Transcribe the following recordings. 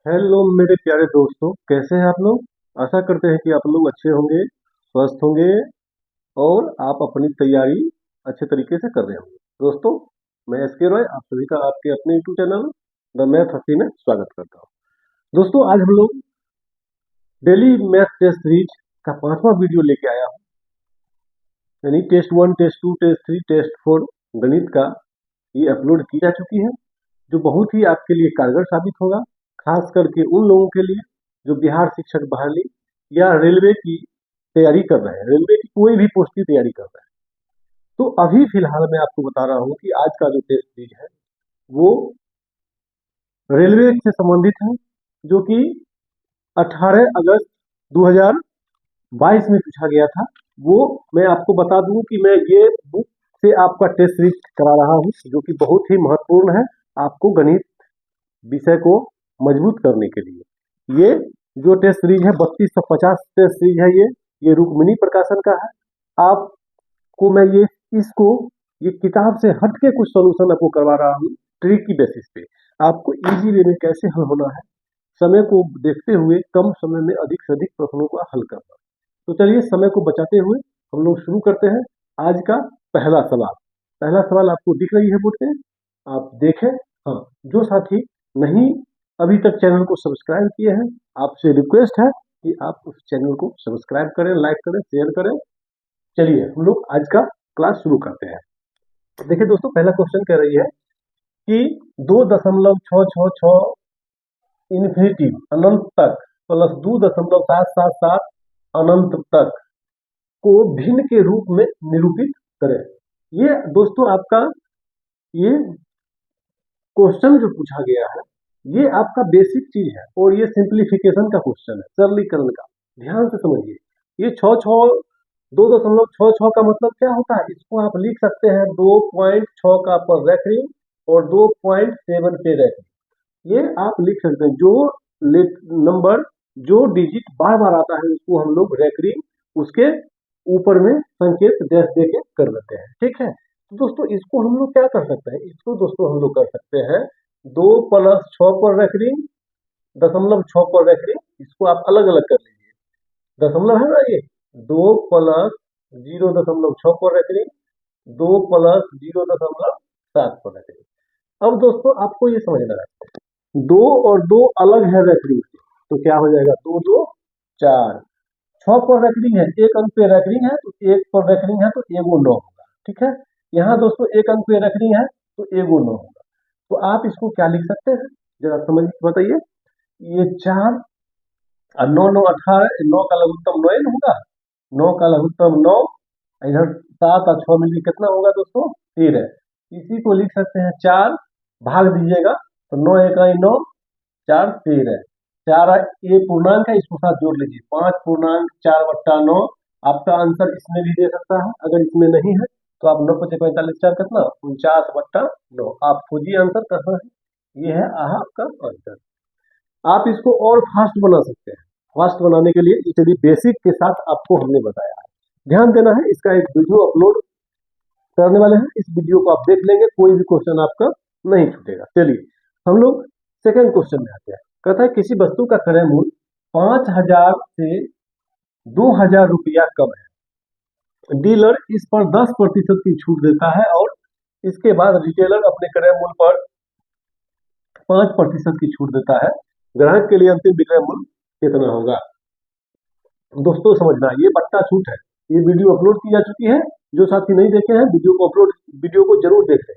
Hello मेरे प्यारे दोस्तों, कैसे हैं आप लोग। आशा करते हैं कि आप लोग अच्छे होंगे, स्वस्थ होंगे और आप अपनी तैयारी अच्छे तरीके से कर रहे होंगे। दोस्तों, मैं एसके रॉय आप सभी का आपके अपने यूट्यूब चैनल द मैथ हस्ती में स्वागत करता हूं। दोस्तों, आज हम लोग डेली मैथ टेस्ट सीरीज का 5वां वीडियो लेके आया हूं, यानी टेस्ट 1, टेस्ट 2, टेस्ट 3, टेस्ट 4 गणित का ये अपलोड की जा चुकी है, जो बहुत ही आपके लिए कारगर साबित होगा, खास करके उन लोगों के लिए जो बिहार शिक्षक बहाली या रेलवे की तैयारी कर रहे हैं, रेलवे की कोई भी पोस्ट की तैयारी कर रहे हैं। तो अभी फिलहाल मैं आपको बता रहा हूँ कि आज का जो टेस्ट सीरीज है वो रेलवे से संबंधित है, जो कि 18 अगस्त 2022 में पूछा गया था। वो मैं आपको बता दूं कि मैं ये बुक से आपका टेस्ट सीरीज करा रहा हूँ, जो कि बहुत ही महत्वपूर्ण है आपको गणित विषय को मजबूत करने के लिए। ये जो टेस्ट सीरीज है 3250 टेस्ट सीरीज है, ये रुक्मिणी प्रकाशन का है। आपको मैं ये किताब से हट के कुछ सोल्यूशन आपको करवा रहा हूँ, ट्रिक की बेसिस पे आपको इजी वे में कैसे हल होना है, समय को देखते हुए कम समय में अधिक से अधिक प्रश्नों को हल करना। तो चलिए, समय को बचाते हुए हम लोग शुरू करते हैं। आज का पहला सवाल आपको दिख रही है बोर्ड पे, आप देखें। हाँ, जो साथी नहीं अभी तक चैनल को सब्सक्राइब किए हैं, आपसे रिक्वेस्ट है कि आप उस चैनल को सब्सक्राइब करें, लाइक करें, शेयर करें। चलिए हम लोग आज का क्लास शुरू करते हैं। देखिए दोस्तों, पहला क्वेश्चन कह रही है कि 2.666 इन्फिनिटिव अनंत तक प्लस 2.777 अनंत तक को भिन्न के रूप में निरूपित करें। ये दोस्तों आपका ये क्वेश्चन जो पूछा गया है, ये आपका बेसिक चीज है और ये सिंप्लीफिकेशन का क्वेश्चन है, सरलीकरण का। ध्यान से समझिए, ये 2.66 का मतलब क्या होता है, इसको आप लिख सकते हैं 2.6 का पर रेखरिंग और 2.7 पे रेखरिंग। ये आप लिख सकते हैं। जो नंबर, जो डिजिट बार बार आता है उसको हम लोग रेकरिंग, उसके ऊपर में संकेत डैश दे के कर देते हैं। ठीक है, तो दोस्तों इसको हम लोग क्या कर सकते हैं, इसको दोस्तों हम लोग कर सकते हैं 2+6 पर रेकरिंग, 0.6 पर रेकरिंग। इसको आप अलग अलग कर लीजिए, दशमलव है ना ये, 2+0.6 पर रेकरिंग, 2+0.7 पर रेकरिंग। अब दोस्तों आपको ये समझना है, दो और दो अलग है रेकरिंग से, तो क्या हो जाएगा, 2 2 4। 6 पर रेकरिंग है, एक अंक पे रेकरिंग है, तो एक पर रेकरिंग है तो एगो 9 होगा। ठीक है, यहाँ दोस्तों एक अंक पे रेकरिंग है तो एगो 9 होगा। तो आप इसको क्या लिख सकते हैं, जरा समझ बताइए। ये 4 और 9 9 18, 9 का लघुत्तम 9 होगा, 9 का लघुत्तम 9, इधर 7 और 6 मिलकर कितना होगा दोस्तों, 13। इसी को लिख सकते हैं 4 भाग दीजिएगा तो 9 1 9, 4 13, 4 ये पूर्णांक है, इसको साथ जोड़ लीजिए, 5.4/9। आपका आंसर इसमें भी दे सकता है, अगर इसमें नहीं है तो आप 9 5 45 4 कितना, 49/9। आप खोजिए आंसर कहाँ है, ये है आपका आंसर। आप इसको और फास्ट बना सकते हैं। फास्ट बनाने के लिए चलिए बेसिक के साथ आपको हमने बताया है, ध्यान देना है। इसका एक वीडियो अपलोड करने वाले हैं, इस वीडियो को आप देख लेंगे, कोई भी क्वेश्चन आपका नहीं छूटेगा। चलिए हम लोग सेकंड क्वेश्चन में आते हैं। कहता है किसी वस्तु का क्रय मूल्य 5,000 से 2,000 रुपया कम है, डीलर इस पर 10% की छूट देता है और इसके बाद रिटेलर अपने क्रय मूल्य पर 5% की छूट देता है। ग्राहक के लिए अंतिम विक्रय मूल्य कितना होगा। दोस्तों समझना, ये बट्टा छूट है, ये वीडियो अपलोड की जा चुकी है। जो साथी नहीं देखे हैं वीडियो को जरूर देख लें।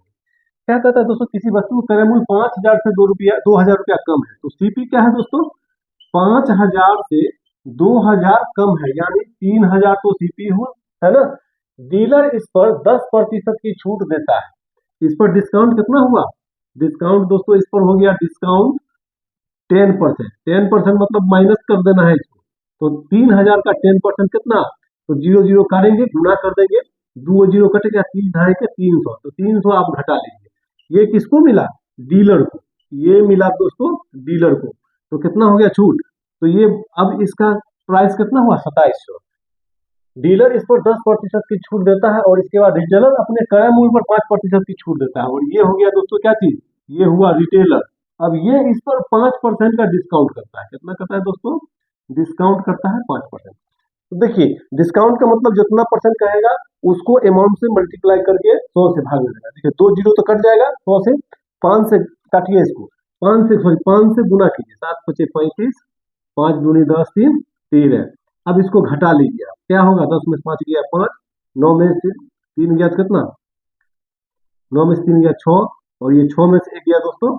क्या कहता है दोस्तों, किसी वस्तु का क्रय मूल्य 5,000 से 2,000 रुपया कम है, तो सीपी क्या है दोस्तों, 5,000 से 2,000 कम है, यानी 3,000 तो सीपी हुआ, है ना। डीलर इस पर 10% की छूट देता है, इस पर डिस्काउंट कितना हुआ, डिस्काउंट दोस्तों इस पर हो गया डिस्काउंट 10%। 10% मतलब माइनस कर देना है इसको, तो 3,000 का 10% कितना, तो 0 0 काटेंगे, गुना कर देंगे, 2 0 कटेगा, 3 ढाई के 300, तो 300 आप घटा लीजिए। ये किसको मिला, डीलर को, ये मिला दोस्तों डीलर को, तो कितना हो गया छूट, तो ये अब इसका प्राइस कितना हुआ, 2700। डीलर इस पर 10% की छूट देता है और इसके बाद रिटेलर अपने क्रय मूल्य पर 5% की छूट देता है, और ये हो गया दोस्तों क्या चीज, ये हुआ रिटेलर। अब ये इस पर 5% का डिस्काउंट करता है। कितना करता है दोस्तों? डिस्काउंट करता है 5%। तो देखिए, डिस्काउंट का मतलब जितना परसेंट कहेगा उसको अमाउंट से मल्टीप्लाई करके 100 से भाग देगा। देखिए 2 जीरो तो कट जाएगा 100 से, 5 से काटिए इसको, 5 से गुना कीजिए, 7 पचे 35, 5 दूनी 10, 3 13। अब इसको घटा लीजिए, आप क्या होगा? 10 में से 5 गया 5, 9 में से 3 गया तो कितना? 9 में से 3 गया 6, और ये 6 में से 1 गया दोस्तों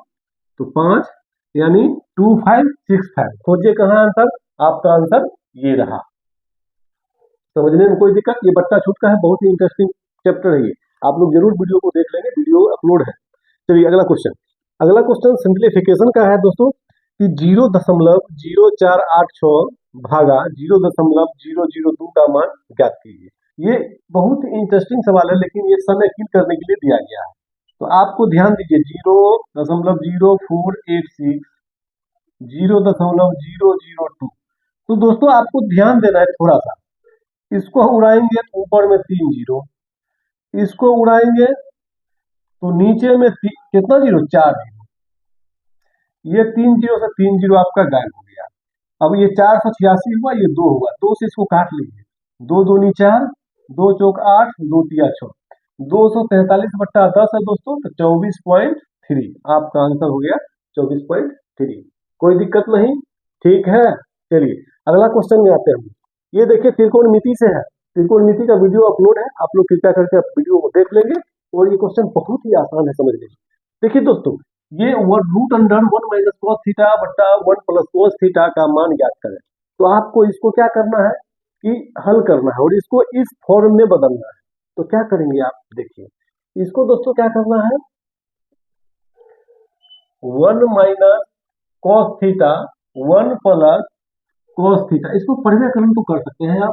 तो 5, यानी 2565। खोजिए कहाँ आंसर? आपका आंसर ये रहा। समझने में कोई दिक्कत? ये बट्टा छूट का है, बहुत ही इंटरेस्टिंग चैप्टर है ये, आप लोग जरूर वीडियो को देख लेंगे, वीडियो अपलोड है। चलिए अगला क्वेश्चन। अगला क्वेश्चन सिंप्लीफिकेशन का है दोस्तों, कि 0.0486 भागा 0.002 का मान ज्ञात कीजिए। ये बहुत ही इंटरेस्टिंग सवाल है, लेकिन ये समय किल करने के लिए दिया गया है। तो आपको ध्यान दीजिए, 0.0486, 0.002। तो दोस्तों आपको ध्यान देना है थोड़ा सा। इसको उड़ाएंगे तो ऊपर में 3 जीरो, इसको उड़ाएंगे तो नीचे में कितना जीरो? 4 जीरो। ये 3 जीरो से 3 जीरो आपका गायब हो गया। अब ये 486 हुआ, ये 2 हुआ, 2 से इसको काट लीजिए, 2 दूनी 4, 2 चौक 8, 2 तिया 6, 243/10 है दोस्तों, तो 24.3 आपका आंसर हो गया, 24.3। कोई दिक्कत नहीं, ठीक है। चलिए अगला क्वेश्चन में आते हैं। ये देखिए त्रिकोणमिति से है, त्रिकोणमिति का वीडियो अपलोड है, आप लोग कृपया करके वीडियो को देख लेंगे, और ये क्वेश्चन बहुत ही आसान है समझने में। देखिए दोस्तों, ये √1 - cos थीटा बट्टा 1 + cos थीटा का मान ज्ञात करें। तो आपको इसको क्या करना है कि हल करना है, और इसको इस फॉर्म में बदलना है। तो क्या करेंगे आप? देखिए इसको दोस्तों क्या करना है, 1 - cos थीटा 1 + cos थीटा, इसको परिमाकलन तो कर सकते हैं आप।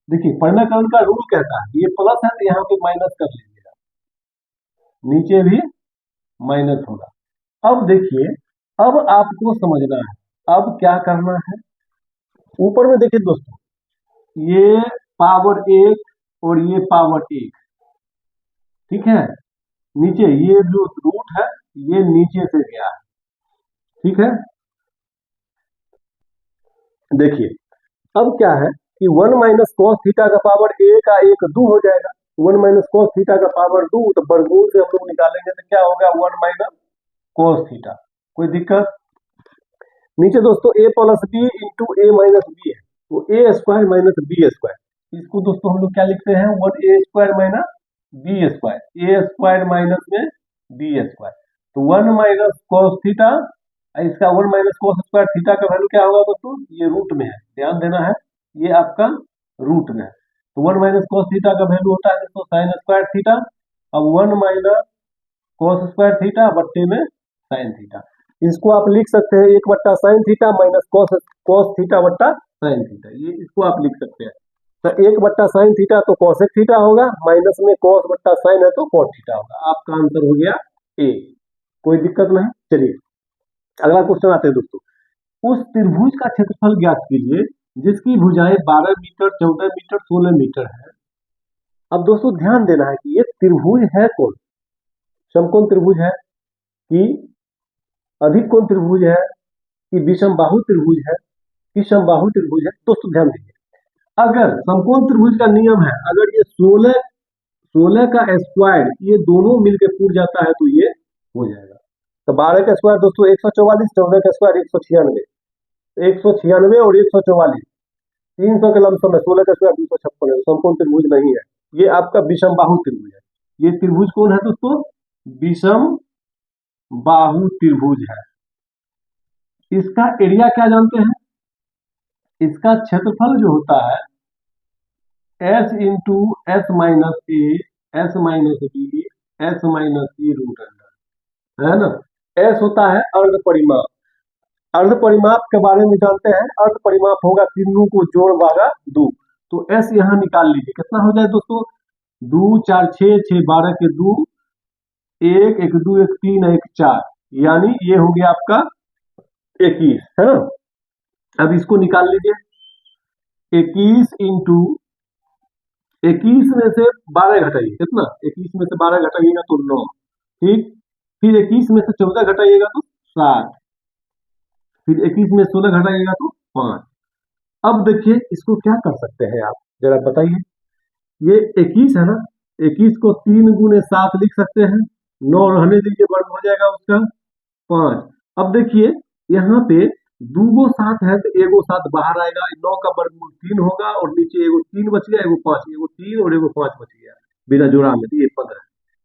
देखिए परिमाकलन का रूल कहता है, ये प्लस है तो यहाँ पे माइनस कर लीजिएगा, नीचे भी माइनस होगा। अब देखिए, अब आपको समझना है, अब क्या करना है। ऊपर में देखिए दोस्तों, ये पावर 1 और ये पावर 1, ठीक है। नीचे ये जो रूट है ये नीचे से गया है, ठीक है। देखिए अब क्या है कि 1 - cos थीटा का पावर 1 का 1 2 हो जाएगा। 1 - cos थीटा का पावर 2, तो वर्गमूल से हम लोग निकालेंगे तो क्या होगा? 1 - cos थीटा। कोई दिक्कत? नीचे दोस्तों a + b × a - b है, तो a² - b²। इसको दोस्तों हम लोग क्या लिखते हैं? 1a² - b², a² माइनस में b²। तो 1 - cos थीटा, इसका 1 - cos² थीटा का वैल्यू क्या होगा दोस्तों? ये रूट में है, ध्यान देना है, ये आपका रूट में है। तो 1 - cos थीटा का वैल्यू होता है दोस्तों sin² थीटा। अब 1 - cos² थीटा बट्टे में sin थीटा, इसको आप लिख सकते हैं 1/sin theta minus cos theta बट्टा sin थीटा, ये इसको आप लिख सकते हैं। तो 1/sin थीटा तो cosec थीटा होगा, माइनस में cos बट्टा sin है तो cot थीटा होगा। आपका आंसर हो गया ए। कोई दिक्कत नहीं। चलिए अगला क्वेश्चन आते हैं दोस्तों। उस त्रिभुज का क्षेत्रफल ज्ञात कीजिए जिसकी भुजाएं 12 मीटर, 14 मीटर, 16 मीटर है। अब दोस्तों ध्यान देना है कि ये त्रिभुज है कौन? समकोण त्रिभुज है, कि अधिकोण त्रिभुज है, कि विषमबाहु त्रिभुज है, कि समबाहु त्रिभुज है। दोस्तों ध्यान दीजिए, अगर समकोण त्रिभुज का नियम है, अगर ये 16 का स्क्वायर ये दोनों मिलकर पूर जाता है तो ये हो जाएगा। तो 12 का स्क्वायर दोस्तों 144, 14 का स्क्वायर 196, 196 और 144, 300 के लमसम है, 16 का स्क्वायर 256 है, समकोण त्रिभुज नहीं है, ये आपका विषमबाहु त्रिभुज है। ये त्रिभुज कौन है दोस्तों? विषम बाहु त्रिभुज है। इसका एरिया क्या जानते हैं? इसका क्षेत्रफल जो होता है s × s - a s - b s - c root under, है ना। s होता है अर्ध परिमाप, अर्ध परिमाप के बारे में जानते हैं। अर्ध परिमाप होगा तीनों को जोड़ भागा 2, तो s यहाँ निकाल लीजिए, कितना हो जाए दोस्तों? 2 4 6 6 12 के 2, 1 1 2 1 3 1 4, यानी ये हो गया आपका 21, है ना। अब इसको निकाल लीजिए, 21 × 21 में से 12 घटाइए, कितना? 21 में से 12 घटाइएगा तो 9, ठीक। फिर 21 में से 14 घटाइएगा तो 60, फिर 21 में 16 घटाइएगा तो 5। अब देखिए इसको क्या कर सकते हैं आप, जरा बताइए। ये 21 है ना, 21 को 3 गुने 7 लिख सकते हैं, 9 रहने दीजिए, वर्ग हो जाएगा उसका 5। अब देखिए यहाँ पे दूगो 7 है तो एगो 7 बाहर आएगा, 9 का वर्गमूल 3 होगा और नीचे एगो 3 बच गया, एगो 5, एगो 3 और एगो 5 बच गया बिना जोड़ा में, तो ये 15।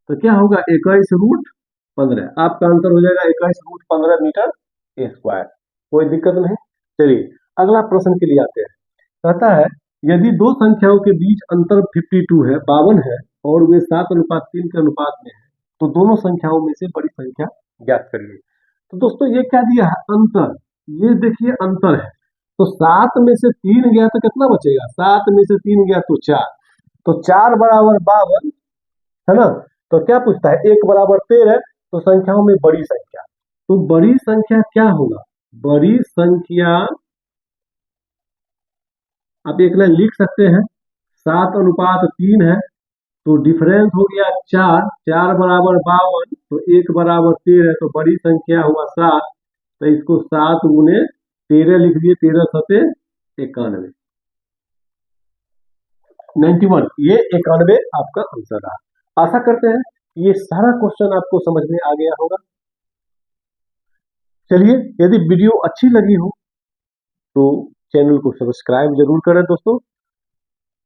तो क्या होगा 21√15, आपका आंसर हो जाएगा 21√15 मीटर स्क्वायर। कोई दिक्कत नहीं। चलिए अगला प्रश्न के लिए आते हैं। कहता है यदि दो संख्याओं के बीच अंतर 52 है, 52 है और वे 7:3 के अनुपात में है तो दोनों संख्याओं में से बड़ी संख्या ज्ञात करिए। तो दोस्तों ये क्या दिया है, अंतर। ये देखिए अंतर है, तो 7 में से 3 गया तो कितना बचेगा, 7 में से 3 गया तो 4, तो 4 बराबर 52 है ना। तो क्या पूछता है, 1 बराबर 13, तो संख्याओं में बड़ी संख्या। तो बड़ी संख्या क्या होगा, बड़ी संख्या आप एक लाइन लिख सकते हैं, 7:3 है तो डिफरेंस हो गया 4, 4 बराबर 52, तो 1 बराबर 13, तो बड़ी संख्या हुआ 7, तो इसको 7 गुने 13 लिख दिए, 13 सते 91, 91, ये 91 आपका आंसर रहा। आशा करते हैं ये सारा क्वेश्चन आपको समझ में आ गया होगा। चलिए यदि वीडियो अच्छी लगी हो तो चैनल को सब्सक्राइब जरूर करें दोस्तों।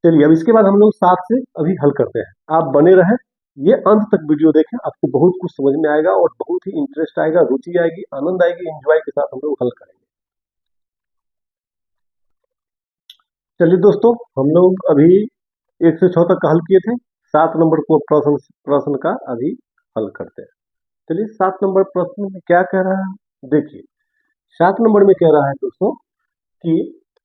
चलिए अब इसके बाद हम लोग साथ से अभी हल करते हैं, आप बने रहें, ये अंत तक वीडियो देखें, आपको बहुत कुछ समझ में आएगा और बहुत ही इंटरेस्ट आएगा, रुचि आएगी, आनंद आएगी, एंजॉय के साथ हम लोग हल करेंगे। चलिए दोस्तों हम लोग अभी 1 से 6 तक का हल किए थे, 7 नंबर को प्रश्न का अभी हल करते हैं। चलिए 7 नंबर प्रश्न में क्या कह रहा है, देखिए 7 नंबर में कह रहा है दोस्तों कि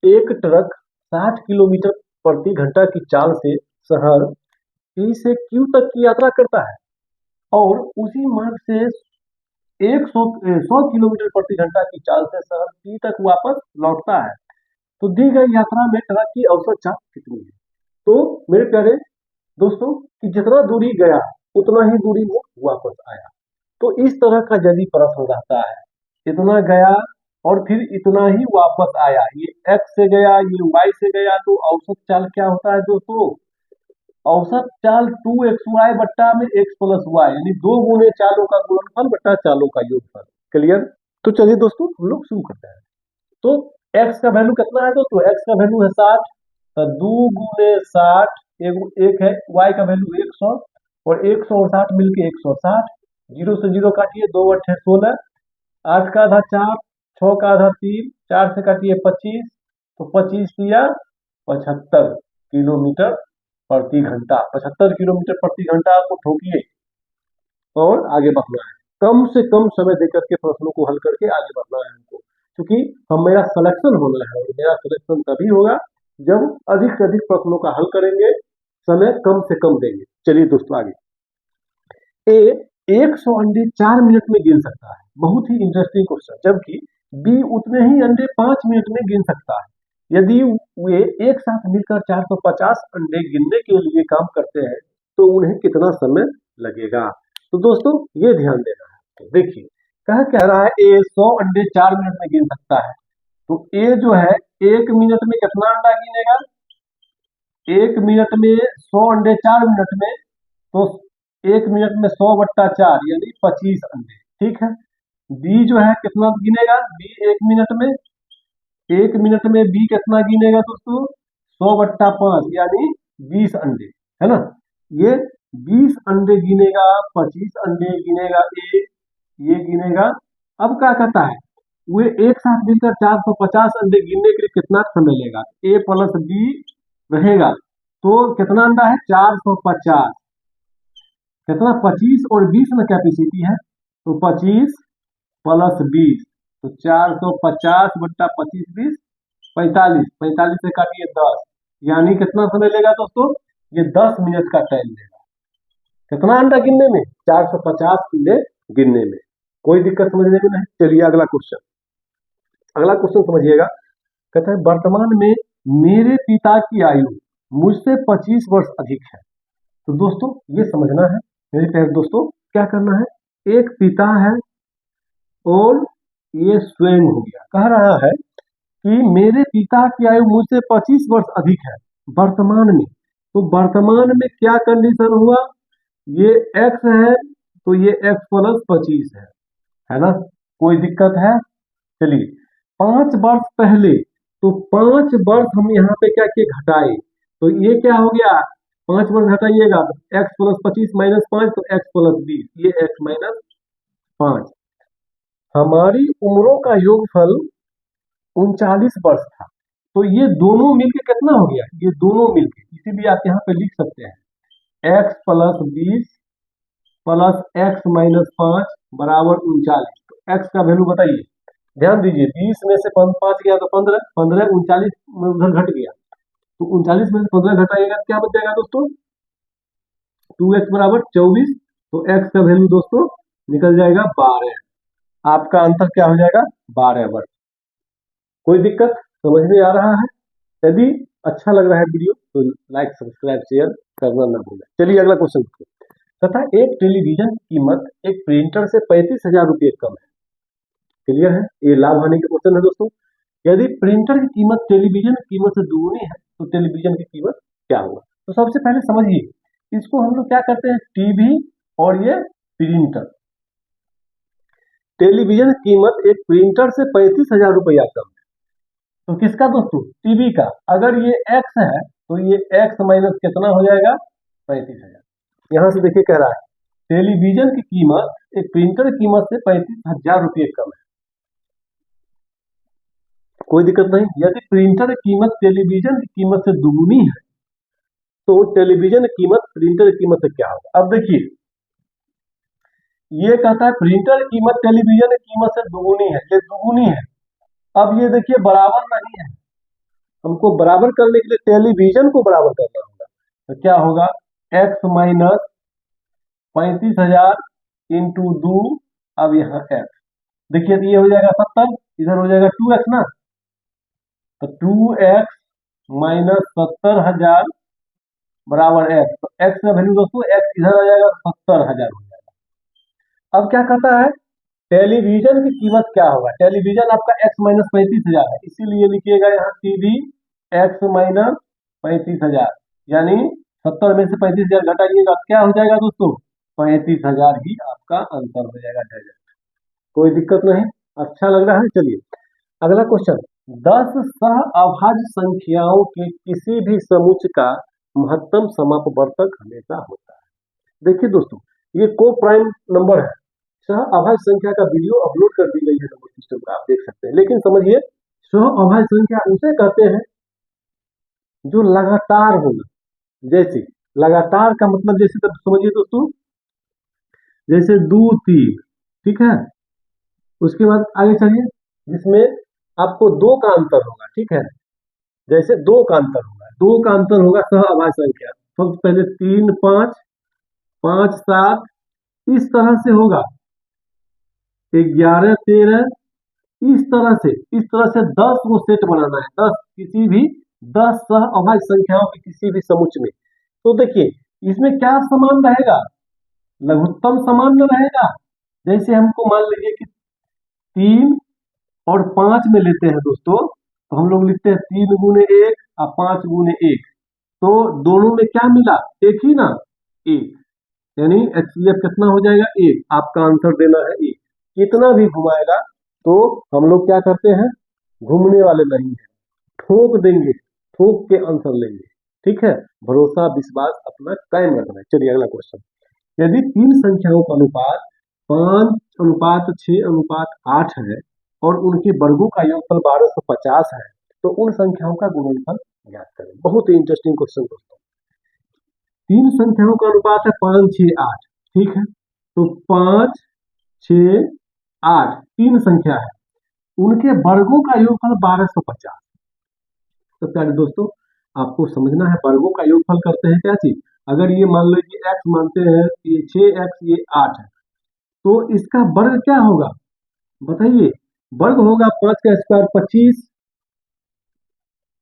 एक ट्रक 60 किलोमीटर प्रति घंटा की चाल से शहर पी से क्यू तक की यात्रा करता है और उसी मार्ग से 100 किलोमीटर प्रति घंटा की चाल से शहर पी तक वापस लौटता है, तो दी गई यात्रा में ट्रक की औसत चाल कितनी है। तो मेरे प्यारे दोस्तों कि जितना दूरी गया उतना ही दूरी वो वापस आया, तो इस तरह का यदि प्रश्न रहता है, इतना गया और फिर इतना ही वापस आया, ये x से गया ये y से गया, तो औसत चाल क्या होता है दोस्तों, औसत चाल 2xy बट्टा में x प्लस y, यानी 2 गुने चालों का गुणनफल बट्टा चालों का योगफल। क्लियर। तो चलिए दोस्तों हम लोग शुरू करते हैं। तो x का वैल्यू कितना है दोस्तों, x का वैल्यू है 60, तो 2 गुने 60 एक है, y का वैल्यू 100 और 100 और 60 मिलके 160, 0 से 0 काटिए, 2 8 16, 8 का आधा 4, 6 का आधा 3, 4 से काटिए 25, तो 25 दिया 75 किलोमीटर प्रति घंटा, 75 किलोमीटर प्रति घंटा को ठोकिए और आगे बढ़ना है, कम से कम समय देकर के प्रश्नों को हल करके आगे बढ़ना है हमको, क्योंकि हम मेरा सिलेक्शन होना है और मेरा सिलेक्शन तभी होगा जब अधिक से अधिक प्रश्नों का हल करेंगे, समय कम से कम देंगे। चलिए दोस्तों आगे, ए 100 अंडे 4 मिनट में गिन सकता है, बहुत ही इंटरेस्टिंग क्वेश्चन, जबकि बी उतने ही अंडे 5 मिनट में गिन सकता है। यदि वे एक साथ मिलकर 450 अंडे गिनने के लिए काम करते हैं तो उन्हें कितना समय लगेगा। तो दोस्तों ये ध्यान देना है। तो देखिए कह रहा है ए 100 अंडे 4 मिनट में गिन सकता है, तो ए जो है 1 मिनट में कितना अंडा गिनेगा, 1 मिनट में 100 अंडे 4 मिनट में, तो 1 मिनट में 100 बट्टा 4 यानी 25 अंडे, ठीक है। बी जो है कितना गिनेगा, बी 1 मिनट में, 1 मिनट में बी कितना गिनेगा दोस्तों, 100 बट्टा 5 यानी 20 अंडे, है ना। ये 20 अंडे गिनेगा, 25 अंडे गिनेगा ए, ये गिनेगा। अब क्या कहता है, वे एक साथ मिलकर 450 अंडे गिनने के लिए कितना समय लेगा, ए प्लस बी रहेगा, तो कितना अंडा है 450, कितना 25 और 20 में कैपेसिटी है, तो 25 प्लस 20, तो 450 बट्टा 25 20 45, 45 से काटिए 10, यानी कितना समय लेगा दोस्तों, ये 10 मिनट का टाइम लेगा, कितना अंडा गिनने में, 450 अंडे गिनने में। कोई दिक्कत समझने में नहीं। चलिए अगला क्वेश्चन, अगला क्वेश्चन समझिएगा। कहता है वर्तमान में मेरे पिता की आयु मुझसे 25 वर्ष अधिक है। तो दोस्तों ये समझना है मेरे प्यारे दोस्तों, क्या करना है, एक पिता है और ये स्वयं हो गया। कह रहा है कि मेरे पिता की आयु मुझसे 25 वर्ष अधिक है वर्तमान में। तो वर्तमान में क्या कंडीशन हुआ, ये x है तो ये x प्लस 25 है ना, कोई दिक्कत है। चलिए 5 वर्ष पहले, तो 5 वर्ष हम यहाँ पे क्या किए, घटाए, तो ये क्या हो गया, 5 वर्ष घटाइएगा तो x प्लस 25 माइनस 5, तो x प्लस 20, ये x माइनस 5। हमारी उम्रों का योगफल 39 वर्ष था। तो ये दोनों मिलके कितना हो गया, ये दोनों मिलके, इसीलिए आप यहाँ पे लिख सकते हैं x plus 20 plus x minus 5 बराबर 39। तो x का वैल्यू बताइए, ध्यान दीजिए, 20 में से 5 गया तो 15, 15 39 में उधर घट गया, तो 39 में से 15 घटाइएगा क्या बच जाएगा दोस्तों, 2x बराबर 24। तो x का वैल्यू दोस्तों निकल जाएगा 12। आपका आंसर क्या हो जाएगा, 12 वर्ष। कोई दिक्कत, समझ में आ रहा है? यदि अच्छा लग रहा है वीडियो तो लाइक सब्सक्राइब शेयर करना ना भूलें। चलिए अगला क्वेश्चन तथा एक टेलीविजन की कीमत एक प्रिंटर से 35,000 रुपये कम है। क्लियर है, ये लाभ हानि के क्वेश्चन है दोस्तों। यदि प्रिंटर की कीमत टेलीविजन की कीमत से दुगुनी है तो टेलीविजन की कीमत क्या होगा। तो सबसे पहले समझिए, इसको हम लोग क्या करते हैं, टीवी और ये प्रिंटर। टेलीविजन की कीमत एक प्रिंटर से 35,000 रुपया कम है, तो किसका दोस्तों, टीवी का। अगर ये x है तो ये x माइनस कितना हो जाएगा, 35,000। यहां से देखिए कह रहा है टेलीविजन की कीमत एक प्रिंटर की कीमत से 35,000 रुपये कम है। कोई दिक्कत नहीं। यदि प्रिंटर की कीमत टेलीविजन की कीमत से दुगुनी है तो टेलीविजन की कीमत प्रिंटर की कीमत से क्या होगा। अब देखिए, ये कहता है प्रिंटर की कीमत टेलीविजन की कीमत से दुगुनी है, ये दुगुनी है। अब ये देखिए बराबर नहीं है, हमको बराबर करने के लिए टेलीविजन को बराबर करना होगा। तो क्या होगा, x माइनस 35,000 इंटू 2, अब यहाँ x, देखिए तो ये हो जाएगा 70, इधर हो जाएगा 2x ना, तो 2x माइनस 70,000 बराबर x। तो x का वैल्यू दोस्तों, x इधर आ जाएगा 70,000 हो जाएगा। अब क्या कहता है, टेलीविजन की कीमत क्या होगा। टेलीविजन आपका x माइनस 35,000 है, इसीलिए लिखिएगा यहाँ टीवी x माइनस 35,000, यानी 70 में से 35,000 घटाइएगा क्या हो जाएगा दोस्तों, 35,000 ही आपका आंसर हो जाएगा डायरेक्ट। कोई दिक्कत नहीं, अच्छा लग रहा है। चलिए अगला क्वेश्चन, 10 सह अभाज्य संख्याओं के किसी भी समुच्चय का महत्तम समापवर्तक हमेशा होता है। देखिए दोस्तों, ये को प्राइम नंबर है, सह अभाज्य संख्या का वीडियो अपलोड कर दी गई है नंबर सिस्टम का, आप देख सकते हैं। लेकिन समझिए, सह अभाज्य संख्या उसे कहते हैं जो लगातार होना। जैसे लगातार का मतलब, जैसे तब समझिए दोस्तों, जैसे 2 3, ठीक है। उसके बाद आगे चलिए, जिसमें आपको 2 का अंतर होगा, ठीक है। जैसे 2 का अंतर होगा, 2 का अंतर होगा सह अभाज्य संख्या। सबसे पहले 3 5, 5 7, इस तरह से होगा, 11 13, इस तरह से 10 को सेट बनाना है, 10 किसी भी 10 सह अभाज्य संख्याओं के किसी भी समुच्चय में। तो देखिए इसमें क्या समान रहेगा, लघुत्तम समान न रहेगा। जैसे हमको मान लीजिए कि 3 और 5 में लेते हैं दोस्तों, तो हम लोग लिखते हैं 3 गुने 1 और 5 गुने 1, तो दोनों में क्या मिला, एक ही ना, 1, यानी HCF कितना हो जाएगा, 1। आपका आंसर देना है 1। कितना भी घुमाएगा तो हम लोग क्या करते हैं, घूमने वाले नहीं है, ठोक देंगे, ठोक के आंसर लेंगे, ठीक है। भरोसा विश्वास अपना कायम रखना है। चलिए अगला क्वेश्चन, यदि 3 संख्याओं का अनुपात 5:6:8 है और उनके वर्गों का योगफल 1250 है, तो उन संख्याओं का गुणनफल ज्ञात करें। बहुत ही इंटरेस्टिंग क्वेश्चन दोस्तों। 3 संख्याओं का अनुपात है 5 6 8, ठीक है। तो 5 6 8 3 संख्या है, उनके वर्गों का योगफल 1250। तो प्यारे दोस्तों, आपको समझना है वर्गों का योगफल करते हैं क्या चीज। अगर ये मान लीजिए x मानते हैं, ये 6x ये 8 है, तो इसका वर्ग क्या होगा बताइए। वर्ग होगा 5 का स्क्वायर 25,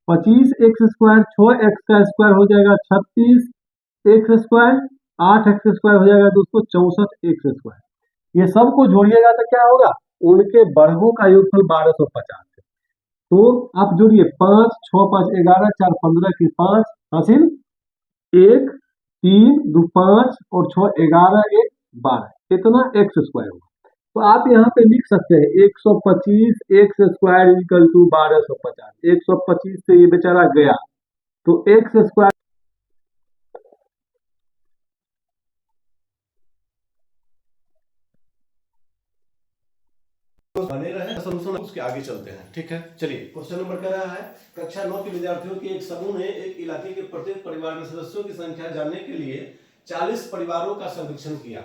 25 एक्स स्क्वायर, 6x का स्क्वायर हो जाएगा 36 एक्स स्क्वायर, 8x स्क्वायर हो जाएगा दोस्तों 64 एक्स स्क्वायर। ये सबको जोड़िएगा तो क्या होगा, उनके वर्गों का योगफल 1250 है। तो आप जोड़िए 5 6 5 11 4 15 की 5 हासिल 1 3 2 5 और 6 11 1 12 इतना एक्स स्क्वायर हुआ। तो आप यहाँ पे लिख सकते हैं 125 एक्स स्क्वायर इक्वल टू 1250। 125 से ये बेचारा गया तो एक्स स्क्वायर बने रहे सोल्यूशन उसके आगे चलते हैं। ठीक है, चलिए क्वेश्चन नंबर कह रहा है कक्षा 9 के विद्यार्थियों के एक समूह ने एक इलाके के प्रत्येक परिवार में सदस्यों की संख्या जानने के लिए 40 परिवारों का सर्वेक्षण किया,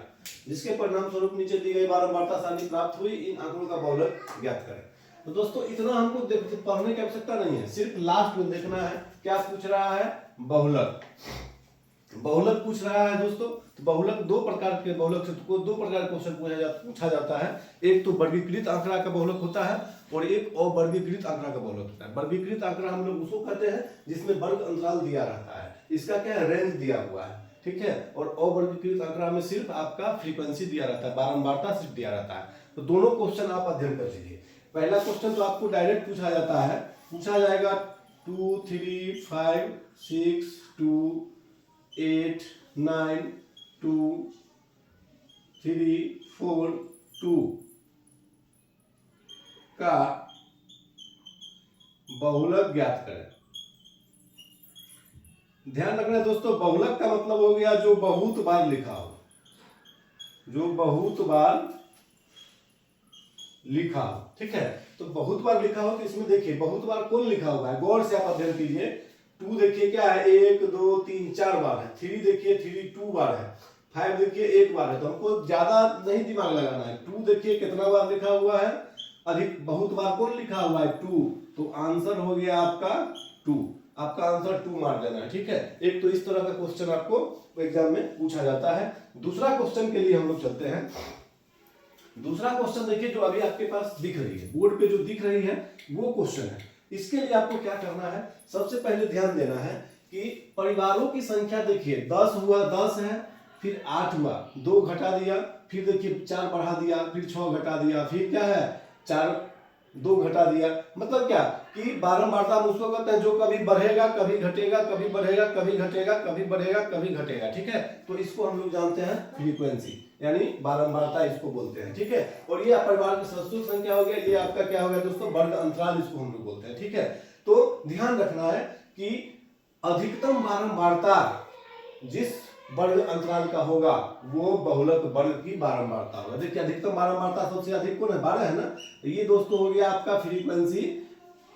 जिसके परिणाम स्वरूप नीचे दी गई बारंबारता सारणी प्राप्त हुई। इन आंकड़ों का बहुलक ज्ञात करें। तो दोस्तों इतना हमको पढ़ने की आवश्यकता नहीं है, सिर्फ लास्ट में देखना है क्या पूछ रहा है, बहुलक। बहुलक पूछ रहा है दोस्तों। तो बहुलक दो प्रकार के बहुलक से दो प्रकार के क्वेश्चन पूछा जाता है। एक तो वर्गीकृत आंकड़ा का बहुलक होता है और एक अवर्गीकृत आंकड़ा का बहुलक होता है। वर्गीकृत आंकड़ा हम लोग उसको कहते हैं जिसमें वर्ग अंतराल दिया रहता है, इसका क्या है, रेंज दिया हुआ है। ठीक है, और अवर्गीकृत आंकड़ा में सिर्फ आपका फ्रीक्वेंसी दिया रहता है, बारंबारता सिर्फ दिया रहता है। तो दोनों क्वेश्चन आप अध्ययन कर लीजिए। पहला क्वेश्चन तो आपको डायरेक्ट पूछा जाता है, पूछा जाएगा 2 3 5 6 2 8 9 2 3 4 2 का बहुलक ज्ञात करें। ध्यान रखना दोस्तों, बहुलक का मतलब हो गया जो बहुत बार लिखा हो, जो बहुत बार लिखा हो। ठीक है, तो बहुत बार लिखा हो तो इसमें देखिए बहुत बार कौन लिखा हुआ है, गौर से आप अध्ययन कीजिए। 2 देखिए क्या है, 1 2 3 4 बार है। 3 देखिए 3 2 बार है। 5 देखिए 1 बार है। तो हमको ज्यादा नहीं दिमाग लगाना है। 2 देखिए कितना बार लिखा हुआ है, अधिक बहुत बार कौन लिखा हुआ है, 2। तो आंसर हो गया आपका 2। आपका आंसर 2 मार देना है। ठीक है, एक तो इस तरह का क्वेश्चन आपको एग्जाम में पूछा जाता है। दूसरा क्वेश्चन के लिए हम लोग चलते हैं। दूसरा क्वेश्चन देखिए जो अभी आपके पास दिख रही है, बोर्ड पे जो दिख रही है वो क्वेश्चन है। इसके लिए आपको क्या करना है, सबसे पहले ध्यान देना है कि परिवारों की संख्या देखिए 10 हुआ, 10 है, फिर 8 हुआ, 2 घटा दिया, फिर देखिए 4 बढ़ा दिया, फिर 6 घटा दिया, फिर क्या है 4 2 घटा दिया। मतलब क्या कि बारंबारता हम उसको कहते हैं जो कभी बढ़ेगा कभी घटेगा, कभी बढ़ेगा कभी घटेगा, कभी बढ़ेगा कभी घटेगा। ठीक है, तो इसको हम लोग जानते हैं फ्रीक्वेंसी, यानी बारंबारता इसको बोलते हैं। ठीक है, और ये परिवार की सदस्यों की संख्या हो गया, ये आपका क्या हो गया दोस्तों, वर्ग अंतराल इसको हम लोग बोलते हैं। ठीक है, तो ध्यान रखना है कि अधिकतम बारंबारता जिस वर्ग अंतराल का होगा वो बहुलक वर्ग की बारंबारता होगा। देखिए अधिकतम बारंबारता सबसे अधिक कौन है, 12 है ना। तो ये दोस्तों हो गया आपका फ्रीक्वेंसी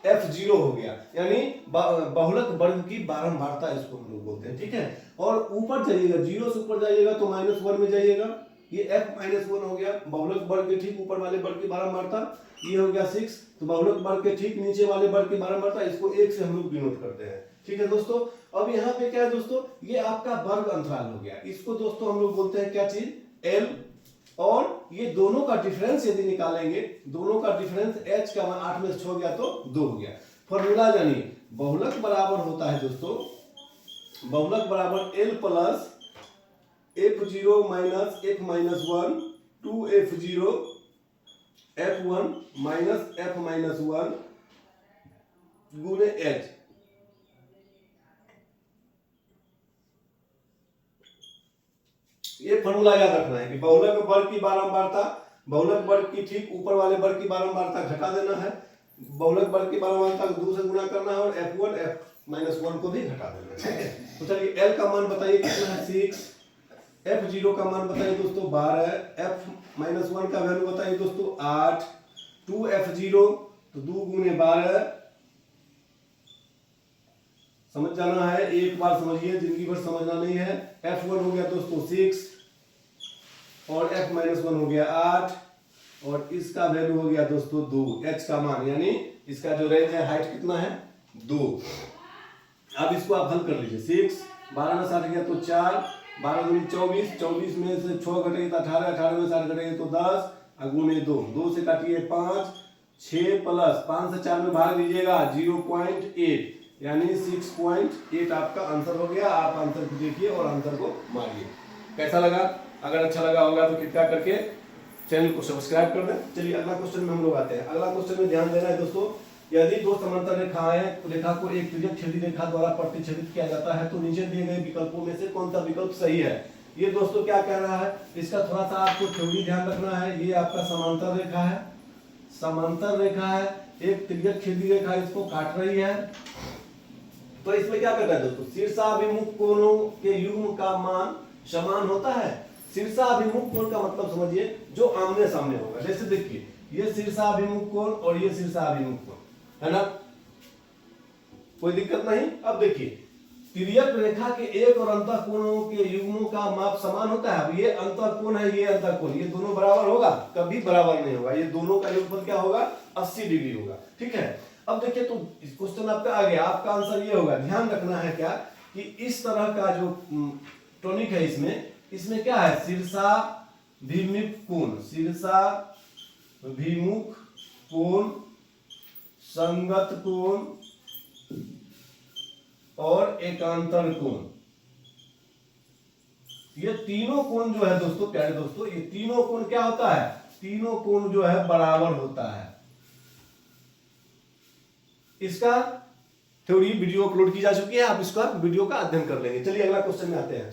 F0 हो गया, यानी बहुलक वर्ग की बारंबारता इसको हम लोग बोलते हैं। ठीक है, और ऊपर जाइएगा, 0 से ऊपर जाइएगा तो -1 में जाइएगा, ये F-1 हो गया बहुलक वर्ग के ठीक ऊपर वाले वर्ग की बारंबारता। ये हो गया 6, तो बहुलक वर्ग के ठीक नीचे वाले वर्ग की बारंबारता, इसको 1 से हम लोग डिनोट करते हैं। ठीक है दोस्तों, अब यहाँ पे क्या है दोस्तों, ये आपका वर्ग अंतराल हो गया, इसको दोस्तों हम लोग बोलते हैं क्या चीज, L। और ये दोनों का डिफरेंस यदि निकालेंगे, दोनों का डिफरेंस h का मान 8 में से 6 गया तो 2 हो गया। फॉर्मूला जानिए, बहुलक बराबर होता है दोस्तों, बहुलक बराबर L plus F0 minus F-1 2F0 F1 minus F-1 गुने h। ये फॉर्मूला याद रखना है कि बहुलक वर्ग की बारंबारता, बहुलक वर्ग की ठीक ऊपर वाले वर्ग की बारंबारता घटा देना है, बहुलक वर्ग की बारंबारता को 2 से गुणा करना है और F1 F-1 को भी घटा देना है। ठीक है, तो चलिए L का मान बताइए कितना है, 6। F0 का मान बताइए दोस्तों 12, F-1 का वैल्यू बताइए दोस्तों 8, 2F0 तो 2 गुने 12। समझ जाना है, एक बार समझिए, जिंदगी भर समझना नहीं है। F1 हो गया दोस्तों 6 और F-1 हो गया 8 और इसका वैल्यू हो गया दोस्तों 2, h का मान, यानी इसका जो रेंज है, हाइट कितना है 2। अब इसको आप हल कर लीजिए, 6 12 में 60 गया तो 4, 12 दूनी 24, 24 में से 6 घटेगी तो 18, 18 में 60 घटेगी तो 10 गुने 2, 2 से काटिए 5, 6 प्लस 5 से 4 में भाग दीजिएगा 0.8, यानी 6.8 आपका आंसर हो गया। आप आंसर को देखिए और आंसर को मारिए। कैसा लगा, अगर अच्छा लगा होगा तो कृपया करके चैनल को सब्सक्राइब कर दें। चलिए अगला क्वेश्चन में हम लोग आते हैं। अगला क्वेश्चन में ध्यान देना है दोस्तों, यदि दो समांतर रेखाएं रेखा को एक तिर्यक छेदी रेखा द्वारा प्रतिच्छेदित किया जाता है तो नीचे दिए गए विकल्पों में से कौन सा विकल्प सही है। ये दोस्तों क्या कह रहा है, इसका थोड़ा सा आपको थ्योरी ध्यान रखना है। ये आपका समांतर रेखा है, समांतर रेखा है, एक तिर्यक छेदी रेखा इसको काट रही है। तो इसमें क्या करना है दोस्तों, शीर्षाभिमुख कोणों के युग्म का मान समान होता है। शीर्षाभिमुख कोण का मतलब समझिए जो आमने सामने होगा। जैसे देखिए ये शीर्षाभिमुख कोण और ये शीर्षाभिमुख कोण है ना, कोई दिक्कत नहीं। अब देखिए तिर्यक रेखा के एक और अंतःकोणों के युग्मों का माप समान होता है। अब ये अंतःकोण है, ये अंतःकोण, ये दोनों बराबर होगा, कभी बराबर नहीं होगा। ये दोनों का योगफल क्या होगा, 80 डिग्री होगा। ठीक है, अब देखिए तो क्वेश्चन आपका आ गया, आपका आंसर ये होगा। ध्यान रखना है क्या कि इस तरह का जो टॉनिक है इसमें क्या है, शीर्षाभिमुख कोण, शीर्षाभिमुख कोण, संगत कोण और एकांतर कोण, ये तीनों कोण जो है दोस्तों, प्यारे दोस्तों, ये तीनों कोण क्या होता है, तीनों कोण जो है बराबर होता है। इसका थ्योरी वीडियो अपलोड की जा चुकी है, आप इसका वीडियो का अध्ययन कर लेंगे। चलिए अगला क्वेश्चन में आते हैं।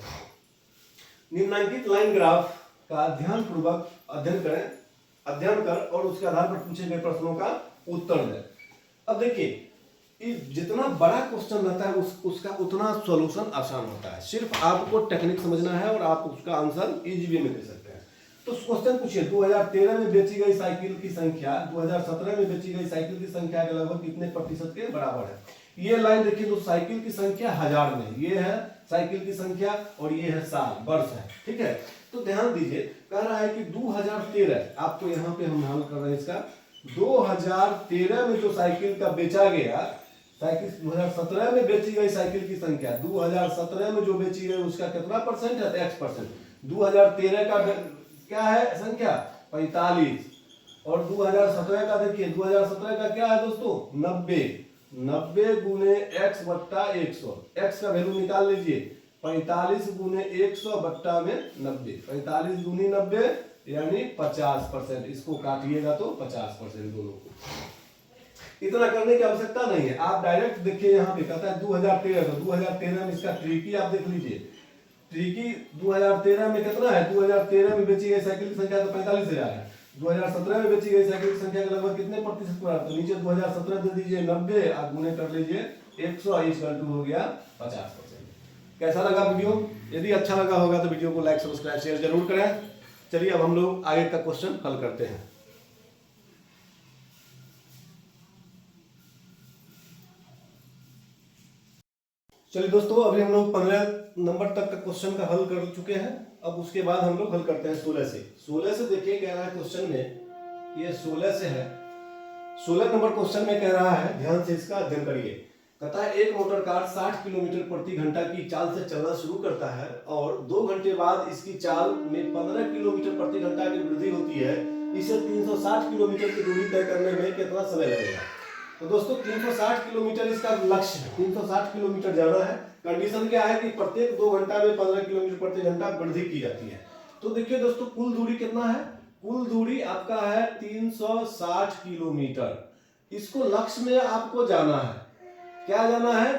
निम्नलिखित लाइन ग्राफ का ध्यानपूर्वक अध्ययन कर और उसके आधार पर पूछे गए प्रश्नों का उत्तर दें। अब देखिए जितना बड़ा क्वेश्चन रहता है उसका उतना सॉल्यूशन आसान होता है। सिर्फ आपको टेक्निक समझना है और आप उसका आंसर इजी वे में दे सकते हैं। तो क्वेश्चन पूछिए 2013 में बेची गई साइकिल की संख्या 2017 में बेची गई साइकिल की संख्या के लगभग कितने प्रतिशत के बराबर है। ये लाइन देखिए तो साइकिल की संख्या 1000 में, ये है साइकिल की संख्या और ये है साल, वर्ष है। ठीक है, तो ध्यान दीजिए, कह रहा है कि 2013, आपको यहाँ पे हम हल कर रहे हैं इसका, 2013 में जो साइकिल का बेचा गया, साइकिल 2017 में बेची गई साइकिल की संख्या 2017 में जो बेची गई उसका कितना परसेंट है, x%। 2013 का क्या है संख्या 45 और 2017 का देखिए 2017 का क्या है दोस्तों 90 गुने x बट्टा 100, x का वैल्यू निकाल लीजिए 45 गुने 100 बट्टा में 90, 45 गुनी 90 यानी 50%। इसको काटिएगा तो 50% दोनों को। इतना करने की आवश्यकता नहीं है, आप डायरेक्ट देखिए यहाँ पे कहता है 2013, तो 2013 में इसका ट्रिकी आप देख लीजिए। ट्रिकी 2013 में कितना है, 2013 में बेची गई साइकिल की संख्या तो 45,000 है। 2017 में बेची गई साइकिल की संख्या के लगभग कितने प्रतिशत पर, तो नीचे 2017 दे दीजिए 90 और गुने कर लीजिए 100, इक्वल टू हो गया 50%। कैसा लगा वीडियो? यदि अच्छा लगा होगा तो वीडियो को लाइक सब्सक्राइब शेयर जरूर करें। चलिए अब हम लोग आगे का क्वेश्चन हल करते हैं। चलिए दोस्तों, अभी हम लोग 15 नंबर तक का क्वेश्चन का हल कर चुके हैं। अब उसके बाद हम लोग हल करते हैं 16 से देखिए कह रहा है क्वेश्चन में, ये 16 से है। 16 नंबर क्वेश्चन में कह रहा है, ध्यान से इसका अध्ययन करिए। कहता है एक मोटर कार 60 किलोमीटर प्रति घंटा की चाल से चलना शुरू करता है और 2 घंटे बाद इसकी चाल में 15 किलोमीटर प्रति घंटा की वृद्धि होती है। इसे 360 किलोमीटर की दूरी तय करने में कितना समय लगेगा। तो दोस्तों 360 किलोमीटर इसका लक्ष्य है, 360 किलोमीटर जाना है। कंडीशन क्या है कि प्रत्येक 2 घंटा में 15 किलोमीटर प्रति घंटा वृद्धि की जाती है। तो देखिए दोस्तों कुल दूरी कितना है, कुल दूरी आपका है 360 किलोमीटर। इसको लक्ष्य में आपको जाना है, क्या जाना है,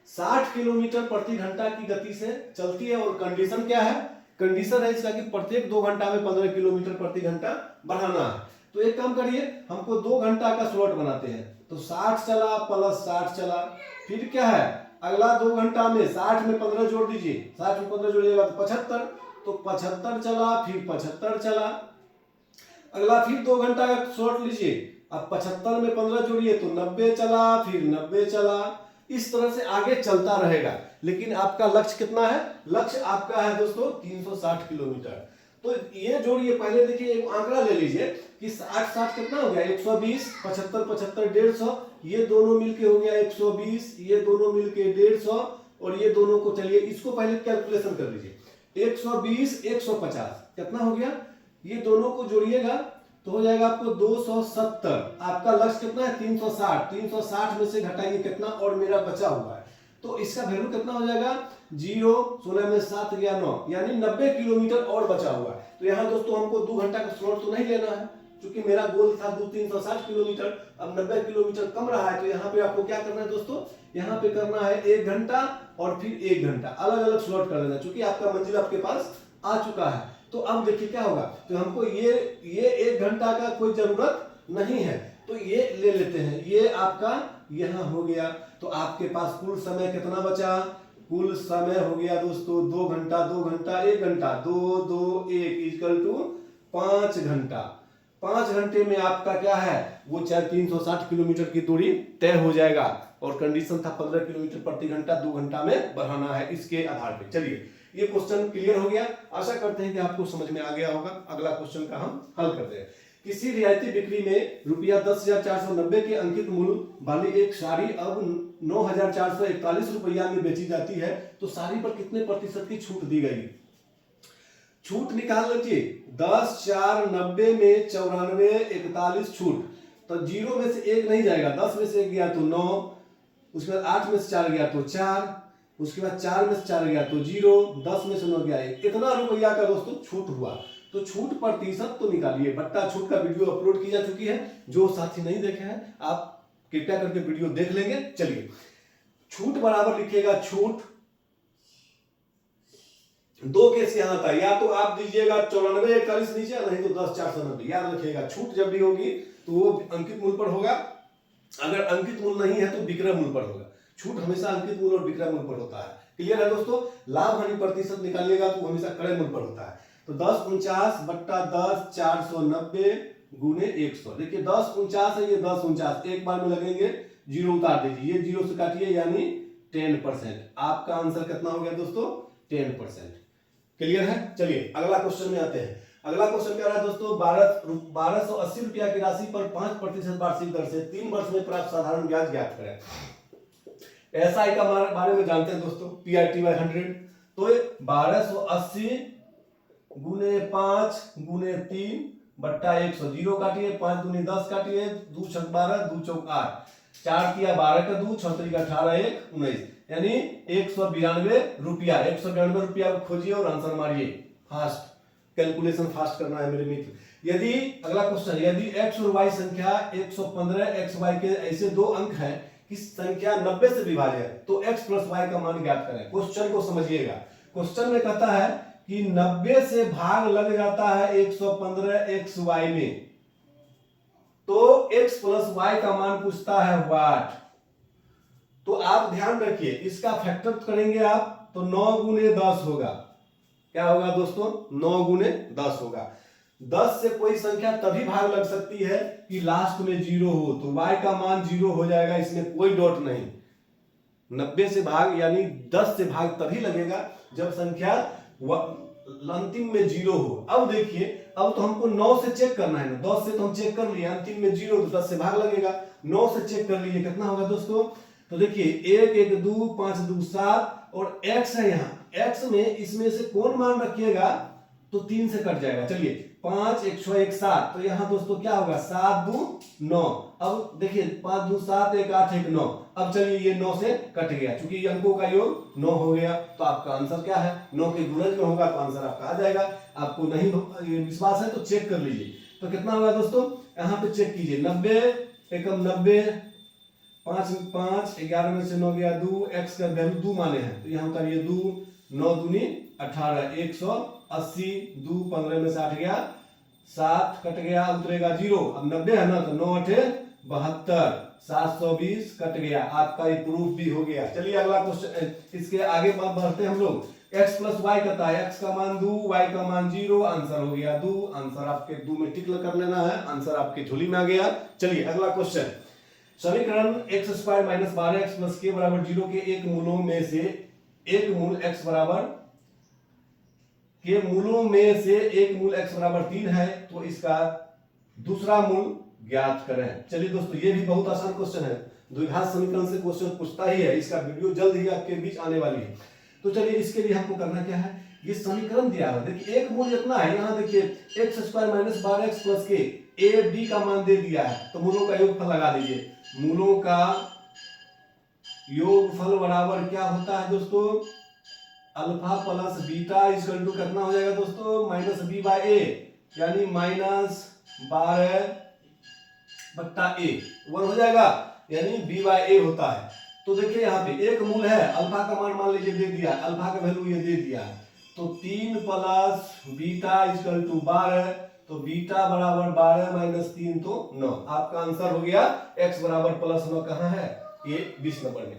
60 किलोमीटर प्रति घंटा की गति से चलती है। और कंडीशन क्या है, कंडीशन है इसका कि प्रत्येक 2 घंटा में 15 किलोमीटर प्रति घंटा बढ़ाना है। तो एक काम करिए, हमको 2 घंटा का स्लॉट बनाते हैं। तो 60 चला प्लस 60 चला, फिर क्या है अगला 2 घंटा में 60 में 15 जोड़ दीजिए, 60 में 15 जोड़िएगा तो 75, तो 75 चला, फिर 75 चला। अगला फिर 2 घंटा का स्लॉट लीजिए, अब 75 में 15 जोड़िए तो 90 चला, फिर 90 चला। इस तरह से आगे चलता रहेगा। लेकिन आपका लक्ष्य कितना है, लक्ष्य आपका है दोस्तों 360 किलोमीटर। तो ये जोड़िए, पहले देखिए एक आंकड़ा ले लीजिए कि 60 कितना हो गया 120, 75 150 ये दोनों मिलके हो गया 120, ये दोनों मिलके 150 और ये दोनों को चलिए इसको पहले कैलकुलेशन कर लीजिए 120 150 कितना हो गया, ये दोनों को जोड़िएगा तो हो जाएगा आपको 270। आपका लक्ष्य कितना है 360 में से घटाएंगे कितना और मेरा बचा हुआ है तो इसका वैल्यू कितना हो जाएगा 0, 16 में 7 गया 9, यानी 90 किलोमीटर और बचा हुआ है। तो यहाँ दोस्तों हमको 2 घंटा का स्लॉट तो नहीं लेना है, क्योंकि मेरा गोल था 360 किलोमीटर, अब 90 किलोमीटर कम रहा है। तो यहाँ पे आपको क्या करना है दोस्तों, यहाँ पे करना है 1 घंटा और फिर 1 घंटा, अलग अलग स्लॉट कर देना, क्योंकि आपका मंजिल आपके पास आ चुका है। तो अब देखिए क्या होगा, तो हमको ये 1 घंटा का कोई जरूरत नहीं है, तो ये ले लेते हैं, ये आपका यहाँ हो गया। तो आपके पास कुल समय कितना बचा, कुल समय हो गया दोस्तों 2 घंटा 2 घंटा 1 घंटा, 2 2 1 इक्वल टू 5 घंटा। 5 घंटे में आपका क्या है, वो 360 किलोमीटर की दूरी तय हो जाएगा, और कंडीशन था 15 किलोमीटर प्रति घंटा 2 घंटा में बढ़ाना है इसके आधार पे। चलिए ये क्वेश्चन क्लियर हो गया, आशा करते हैं कि आपको समझ में आ गया होगा। अगला क्वेश्चन का हम हल करते हैं। किसी रियायती बिक्री में ₹10,490 के अंकित मूल्य वाली एक साड़ी अब 9,441 रुपया में बेची जाती है, तो साड़ी पर कितने प्रतिशत की छूट दी गई। छूट निकाल लीजिए, 10 4 90 में 94 41 छूट, तो 0 में से 1 नहीं जाएगा, 10 में से 1 गया तो 9, उसके बाद 8 में से 4 गया तो 4, उसके बाद 4 में से 4 गया तो 0, 10 में से 9 गया 1, इतना रुपया का दोस्तों छूट हुआ। तो छूट प्रतिशत तो निकालिए। बट्टा छूट का वीडियो अपलोड की जा चुकी है, जो साथी नहीं देखे हैं आप कृपया करके वीडियो देख लेंगे। चलिए छूट बराबर लिखिएगा, छूट 2 केस यहाँ था, या तो आप दीजिएगा 94 41 नीचे, नहीं तो 10 490, याद रखिएगा। छूट जब भी होगी तो वो अंकित मूल्य पर होगा, अगर अंकित मूल्य नहीं है तो विक्रय मूल्य पर होगा। छूट हमेशा अंकित मूल्य और विक्रय मूल्य पर होता है। क्लियर है दोस्तों। लाभ हानि प्रतिशत निकालिएगा तो हमेशा क्रय मूल्य पर होता है। तो 1049 बट्टा 10 490 गुने 100। देखिए 1049 है, ये 1049 एक बार में लगेंगे, 0 उतार दीजिए, ये 0 से काटिए, यानी 10%। आपका आंसर कितना हो गया दोस्तों, 10%। क्लियर है। चलिए अगला क्वेश्चन में आते हैं। अगला क्वेश्चन क्या रहा है दोस्तों, 1280 रुपया की राशि पर 5% वार्षिक दर से 3 वर्ष में प्राप्त साधारण ब्याज ज्ञात करें। एसआई का बारे में जानते हैं दोस्तों, PRT/100। तो 1280 गुने 5 गुने 3 बट्टा 100, 0 काटिए, 5 दूनी 10 काटिए, 2 छक 12 2 चौक 8, 4 किया 12 का 2, 6 3 18 1 19, यानी 192 रुपया। 192 रुपया खोजिए और आंसर मारिए। फास्ट कैलकुलेशन फास्ट करना है मेरे मित्र। यदि अगला क्वेश्चन, यदि x और y संख्या 115 xy के ऐसे 2 अंक हैं कि संख्या 90 से विभाज्य है, तो x प्लस y का मान ज्ञात करें। क्वेश्चन को समझिएगा। क्वेश्चन में कहता है कि 90 से भाग लग जाता है 115 xy में, तो x प्लस y का मान पूछता है व्हाट। तो आप ध्यान रखिए, इसका फैक्टर करेंगे आप तो 9 गुने 10 होगा। क्या होगा दोस्तों, 9 गुने 10 होगा। 10 से कोई संख्या तभी भाग लग सकती है कि लास्ट में 0 हो, तो y का मान 0 हो जाएगा, इसमें कोई डॉट नहीं। 90 से भाग यानी 10 से भाग तभी लगेगा जब संख्या अंतिम में 0 हो। अब देखिए, अब तो हमको 9 से चेक करना है ना, 10 से तो हम चेक कर लिए, अंतिम में 0 तो 10 से भाग लगेगा। 9 से चेक कर लीजिए कितना होगा दोस्तों। तो देखिए 1 1 2 5 2 7 और x है, यहाँ x में इसमें से कौन मान रखिएगा तो 3 से कट जाएगा। चलिए 5 1 6 1 7, तो यहाँ दोस्तों क्या होगा 7 2 9। अब देखिए 5 2 7 1 8 1 9। अब चलिए ये 9 से कट गया, क्योंकि अंकों का योग 9 हो गया, तो आपका आंसर क्या है, 9 के गुणज में होगा, तो आंसर आपका आ जाएगा। आपको नहीं विश्वास है तो चेक कर लीजिए। तो कितना होगा दोस्तों, यहाँ पे चेक कीजिए, 90 एकम 90, 5 5 11 में से 9 गया 2, x का वैल्यू 2 माने हैं, तो यहाँ उतारिए 2, 9 दूनी 18, 180, 2 15 में से 8 गया 7, कट गया उतरेगा 0। अब 90 है ना, तो 9 8 72, 720 कट गया। आपका ये प्रूफ भी हो गया। चलिए अगला क्वेश्चन, इसके आगे बढ़ते हैं हम लोग। x प्लस वाई कहता है, x का मान 2 y का मान 0, आंसर हो गया 2। आंसर आपके 2 में टिक कर लेना है, आंसर आपके झोली में आ गया। चलिए अगला क्वेश्चन, समीकरण x² - 12x + k = 0 के एक मूलों में से एक मूल x बराबर के मूलों में से एक मूल x बराबर 3 है, तो इसका दूसरा मूल ज्ञात करें। चलिए दोस्तों, ये भी बहुत आसान क्वेश्चन है, द्विघात समीकरण से क्वेश्चन पूछता ही है। इसका वीडियो जल्द ही आपके बीच आने वाली है। तो चलिए इसके लिए हमको करना क्या है, ये समीकरण दिया है, देखिए एक मूल इतना है, यहाँ देखिए x² - 12x + k, a b का मान दे दिया है, तो मूलों का योगफल लगा दीजिए। मूलों का योगफल बराबर क्या होता है दोस्तों, alpha plus beta equal to कितना हो जाएगा दोस्तों, माइनस बी बाय ए, यानी -12/a 1 हो जाएगा, यानी b बाय ए होता है। तो देखिए यहाँ पे एक मूल है, अल्फा का मान लीजिए दे दिया, अल्फा का वैल्यू ये दे दिया, तो 3 प्लस बीटा इक्वल टू 12, तो बीटा बराबर 12 माइनस 3 तो 9। आपका आंसर हो गया x बराबर प्लस 9 कहाँ है, ये 20 नंबर में।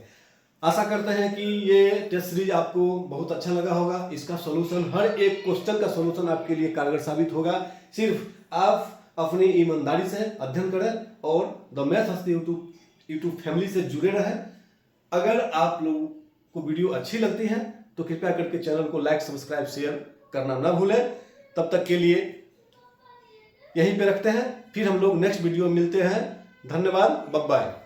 आशा करते हैं कि ये टेस्ट सीरीज आपको बहुत अच्छा लगा होगा। इसका सॉल्यूशन, हर एक क्वेश्चन का सॉल्यूशन आपके लिए कारगर साबित होगा। सिर्फ आप अपनी ईमानदारी से अध्ययन करें और द मैथ हस्ती यूट्यूब फैमिली से जुड़े रहें। अगर आप लोगों को वीडियो अच्छी लगती है तो कृपया करके चैनल को लाइक, सब्सक्राइब, शेयर करना ना भूलें। तब तक के लिए यहीं पे रखते हैं, फिर हम लोग नेक्स्ट वीडियो में मिलते हैं। धन्यवाद, बाय बाय।